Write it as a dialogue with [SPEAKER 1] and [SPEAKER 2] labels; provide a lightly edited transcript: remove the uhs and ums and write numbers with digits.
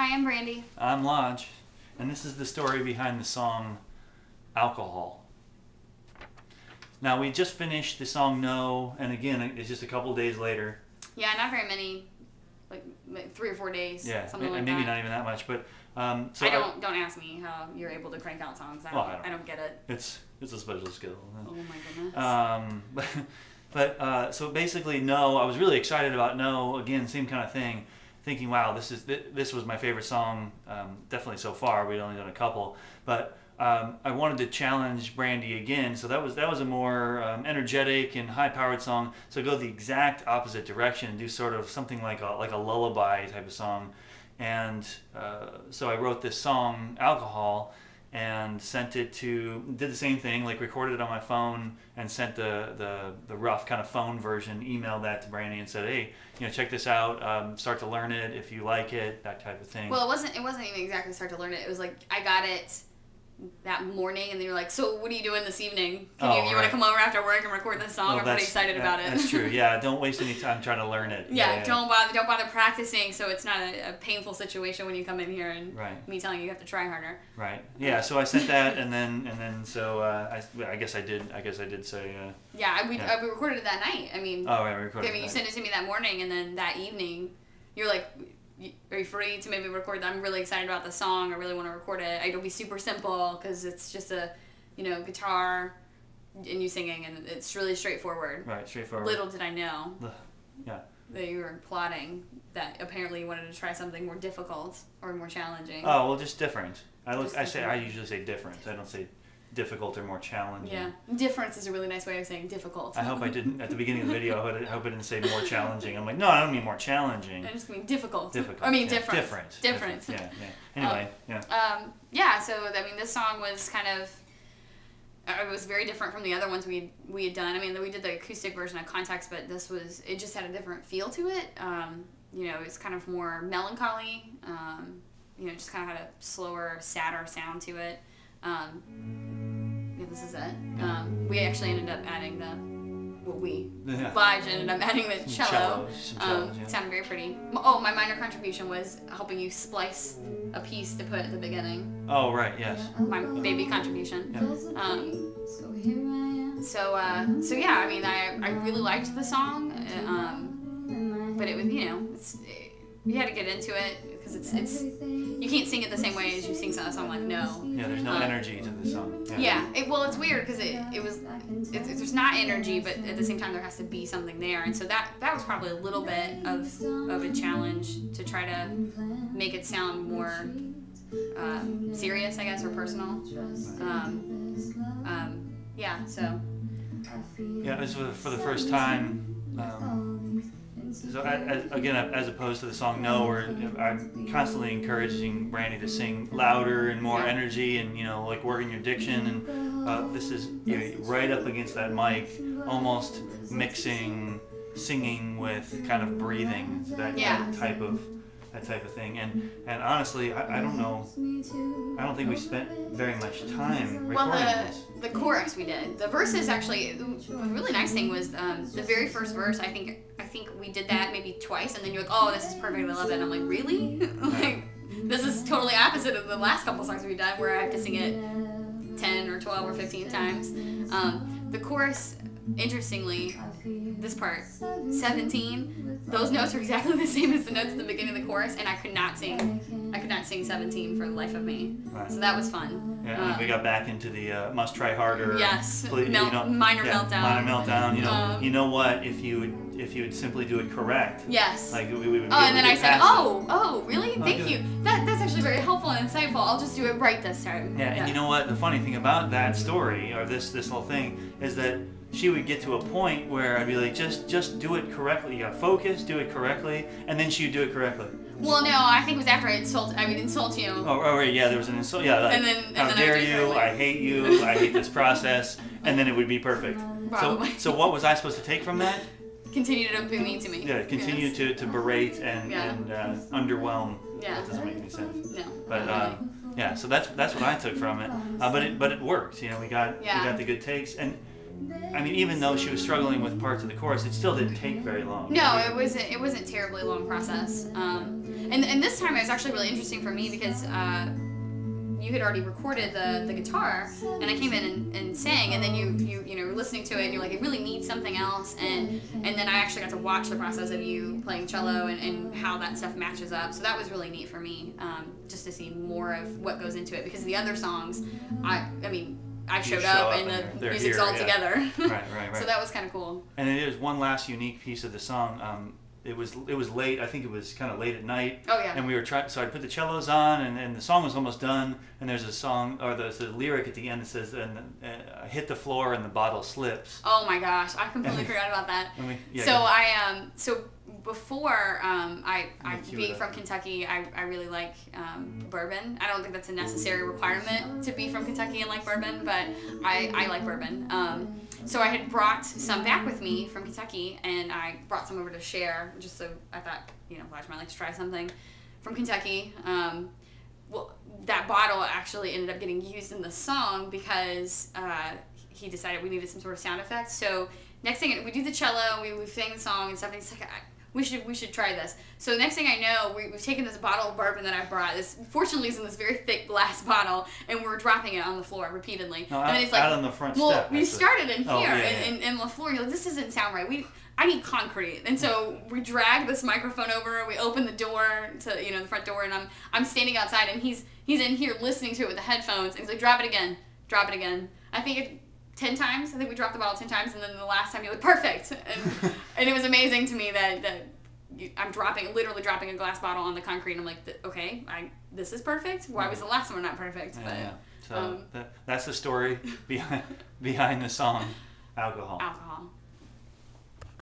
[SPEAKER 1] Hi, I'm Brandy.
[SPEAKER 2] I'm Lodge, and this is the story behind the song Alcohol. Now, we just finished the song No, and again, it's just a couple days later.
[SPEAKER 1] Yeah, not very many, like 3 or 4 days.
[SPEAKER 2] Yeah,
[SPEAKER 1] something like
[SPEAKER 2] maybe
[SPEAKER 1] that.
[SPEAKER 2] not even that much, but
[SPEAKER 1] so don't ask me how you're able to crank out songs. I don't get it.
[SPEAKER 2] It's a special skill.
[SPEAKER 1] Oh my
[SPEAKER 2] goodness. So basically, No, I was really excited about No. Again, same kind of thing. Thinking, wow, this was my favorite song, definitely so far. We'd only done a couple, but I wanted to challenge Brandy again. So that was a more energetic and high-powered song. So go the exact opposite direction and do sort of something like a lullaby type of song. And so I wrote this song, Alcohol, and did the same thing, like recorded it on my phone and sent the rough kind of phone version, emailed that to Brandy and said, hey, check this out, start to learn it if you like it, that type of thing.
[SPEAKER 1] Well, it wasn't even exactly start to learn it. It was like I got it that morning, and they were like, so what are you doing this evening? You want to come over after work and record this song? I'm pretty excited about it.
[SPEAKER 2] That's true. Yeah, don't waste any time trying to learn it.
[SPEAKER 1] Yeah, don't bother practicing, so it's not a painful situation when you come in here and me telling you have to try harder.
[SPEAKER 2] Right. Yeah. So I sent that, and then so I guess I did say.
[SPEAKER 1] We recorded it that night. I mean.
[SPEAKER 2] Oh, right, we recorded.
[SPEAKER 1] I mean, you sent it to me that morning, and then that evening, you're like, are you free to maybe record that? I'm really excited about the song. I really want to record it. It'll be super simple because it's just a, guitar and you singing, and it's really straightforward.
[SPEAKER 2] Right, straightforward.
[SPEAKER 1] Little did I know
[SPEAKER 2] that
[SPEAKER 1] you were plotting that apparently you wanted to try something more difficult or more challenging.
[SPEAKER 2] Oh, well, just different. I usually say different. I don't say difficult or more challenging.
[SPEAKER 1] Yeah, difference is a really nice way of saying difficult.
[SPEAKER 2] I hope I didn't, at the beginning of the video, I hope I didn't say more challenging. I'm like, no, I don't mean more challenging.
[SPEAKER 1] I just mean difficult.
[SPEAKER 2] Difficult.
[SPEAKER 1] I mean
[SPEAKER 2] different.
[SPEAKER 1] Different.
[SPEAKER 2] Yeah. Anyway,
[SPEAKER 1] so, I mean, this song was kind of, it was very different from the other ones we had done. I mean, we did the acoustic version of Context, but it just had a different feel to it. It was kind of more melancholy. Just kind of had a slower, sadder sound to it. This is it. We actually ended up adding Lige ended up adding the cello. It sounded very pretty. Oh, my minor contribution was helping you splice a piece to put at the beginning.
[SPEAKER 2] Oh, right, yes.
[SPEAKER 1] My baby contribution.
[SPEAKER 2] Yeah.
[SPEAKER 1] So yeah, I mean, I really liked the song, but it was, you had to get into it because it's you can't sing it the same way as you sing a song like No.
[SPEAKER 2] Yeah, there's no energy to the song.
[SPEAKER 1] It's weird because there's not energy, but at the same time there has to be something there, and so that was probably a little bit of a challenge to try to make it sound more serious, I guess, or personal. So.
[SPEAKER 2] Yeah, it was for the first time. So as opposed to the song No, where I'm constantly encouraging Brandy to sing louder and more energy, and like working your diction, and this is right up against that mic, almost mixing singing with kind of breathing, that type of thing, and honestly, I don't know. I don't think we spent very much time recording this.
[SPEAKER 1] The chorus we did. The verses actually. The really nice thing was the very first verse. I think we did that maybe twice, and then you're like, "Oh, this is perfect. I love it." And I'm like, "Really?" Like, this is totally opposite of the last couple songs we've done, where I have to sing it 10 or 12 or 15 times. The chorus, interestingly, this part, 17, those notes are exactly the same as the notes at the beginning of the chorus, and I could not sing 17 for the life of me. Right. So that was fun.
[SPEAKER 2] Yeah, and we got back into the must try harder.
[SPEAKER 1] Yes, minor meltdown.
[SPEAKER 2] Minor meltdown. You know what? If you would simply do it correct.
[SPEAKER 1] Yes.
[SPEAKER 2] Like we would.
[SPEAKER 1] Oh, and then I said, oh, really? Thank you. That's actually very helpful and insightful. I'll just do it right this time.
[SPEAKER 2] Yeah, and you know what? The funny thing about that story, or this whole thing, is that she would get to a point where I'd be like, just do it correctly. You gotta focus, do it correctly, and then she'd do it correctly.
[SPEAKER 1] Well, no, I think it was after I insult you.
[SPEAKER 2] Oh, right, yeah, there was an insult. Yeah, like, how dare you? I hate you. I hate this process, and then it would be perfect.
[SPEAKER 1] Probably.
[SPEAKER 2] So what was I supposed to take from that?
[SPEAKER 1] Continue to be mean to me.
[SPEAKER 2] Yeah, continue to berate and underwhelm.
[SPEAKER 1] Yeah.
[SPEAKER 2] That doesn't make any sense.
[SPEAKER 1] No.
[SPEAKER 2] But yeah, so that's what I took from it. But it worked. We got the good takes, and I mean, even though she was struggling with parts of the chorus, it still didn't take very long.
[SPEAKER 1] No, it wasn't. It wasn't a terribly long process. And this time it was actually really interesting for me because you had already recorded the guitar, and I came in and sang, and then you know were listening to it, and you're like, it really needs something else, and then I actually got to watch the process of you playing cello and how that stuff matches up. So that was really neat for me, just to see more of what goes into it, because the other songs, I mean. I showed up and the music's all together.
[SPEAKER 2] Right.
[SPEAKER 1] So that was kind of cool.
[SPEAKER 2] And it is one last unique piece of the song. It was late. I think it was kind of late at night.
[SPEAKER 1] Oh yeah.
[SPEAKER 2] And we were trying. So I put the cellos on, and the song was almost done. And there's a song, or there's a lyric at the end that says, "And I hit the floor and the bottle slips."
[SPEAKER 1] Oh my gosh, I completely forgot about that. So before being from Kentucky, I really like bourbon. I don't think that's a necessary requirement to be from Kentucky and like bourbon, but I like bourbon. So I had brought some back with me from Kentucky, and I brought some over to share, just so I thought, Elijah might like to try something from Kentucky. Well, that bottle actually ended up getting used in the song because he decided we needed some sort of sound effect. So next thing, we do the cello, we sang the song and stuff, and he's like, we should try this. So next thing I know, we've taken this bottle of bourbon that I brought. This fortunately is in this very thick glass bottle, and we're dropping it on the floor repeatedly.
[SPEAKER 2] No,
[SPEAKER 1] and it's
[SPEAKER 2] out on the front
[SPEAKER 1] well,
[SPEAKER 2] step.
[SPEAKER 1] we started in here,
[SPEAKER 2] yeah.
[SPEAKER 1] in the floor. You're like, this doesn't sound right. I need concrete, and so we drag this microphone over. We open the door to the front door, and I'm standing outside, and he's in here listening to it with the headphones, and he's like, drop it again. I think 10 times. I think we dropped the bottle 10 times, and then the last time you're like, perfect. And it was amazing to me that I'm literally dropping a glass bottle on the concrete, and I'm like, okay, this is perfect. Why was the last one not perfect?
[SPEAKER 2] Yeah. So that's the story behind the song, Alcohol.
[SPEAKER 1] Alcohol.